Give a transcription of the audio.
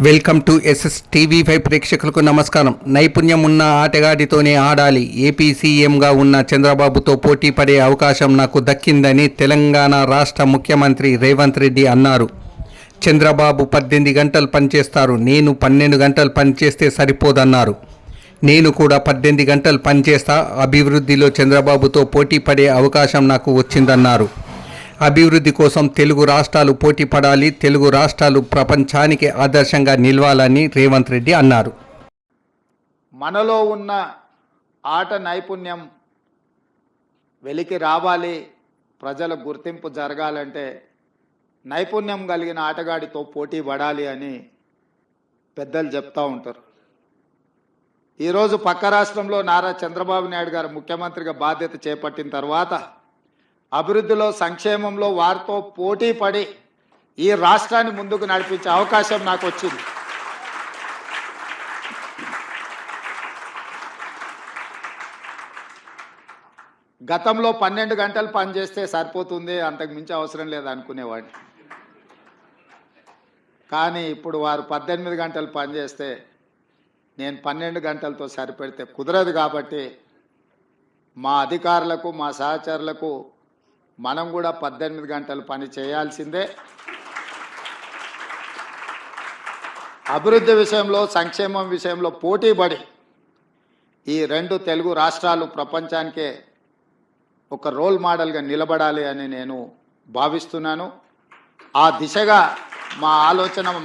Welcome to SS TV5 ప్రేక్షకులకు నమస్కారం. నైపుణ్యం ఉన్న ఆటగాడితోనే ఆడాలి. ఏపీ సీఎంగా ఉన్న చంద్రబాబుతో పోటీ పడే అవకాశం నాకు దక్కిందని తెలంగాణ రాష్ట్ర ముఖ్యమంత్రి రేవంత్ రెడ్డి అన్నారు. చంద్రబాబు 18 గంటలు పనిచేస్తారు, నేను 12 గంటలు పనిచేస్తే సరిపోదన్నారు. నేను కూడా 18 గంటలు పనిచేస్తా. అభివృద్ధిలో చంద్రబాబుతో పోటీ పడే అవకాశం నాకు వచ్చిందన్నారు. అభివృద్ధి కోసం తెలుగు రాష్ట్రాలు పోటీ పడాలి, తెలుగు రాష్ట్రాలు ప్రపంచానికి ఆదర్శంగా నిలవాలని రేవంత్ రెడ్డి అన్నారు. మనలో ఉన్న ఆట నైపుణ్యం వెలికి రావాలి, ప్రజల గుర్తింపు జరగాలంటే నైపుణ్యం కలిగిన ఆటగాడితో పోటీ పడాలి అని పెద్దలు చెప్తూ ఉంటారు. ఈరోజు పక్క రాష్ట్రంలో నారా చంద్రబాబు నాయుడు గారు ముఖ్యమంత్రిగా బాధ్యత చేపట్టిన తర్వాత అభివృద్ధిలో, సంక్షేమంలో వారితో పోటీ పడి ఈ రాష్ట్రాన్ని ముందుకు నడిపించే అవకాశం నాకు వచ్చింది. గతంలో 12 గంటలు పనిచేస్తే సరిపోతుంది, అంతకు మించి అవసరం లేదు అనుకునేవాడిని. కానీ ఇప్పుడు వారు 18 గంటలు పనిచేస్తే నేను 12 గంటలతో సరిపెడితే కుదరదు. కాబట్టి మా అధికారులకు, మా సహచరులకు మనం కూడా 18 గంటలు పని చేయాల్సిందే. అభివృద్ధి విషయంలో, సంక్షేమం విషయంలో పోటీపడి ఈ 2 తెలుగు రాష్ట్రాలు ప్రపంచానికే ఒక రోల్ మోడల్గా నిలబడాలి అని నేను భావిస్తున్నాను. ఆ దిశగా మా ఆలోచన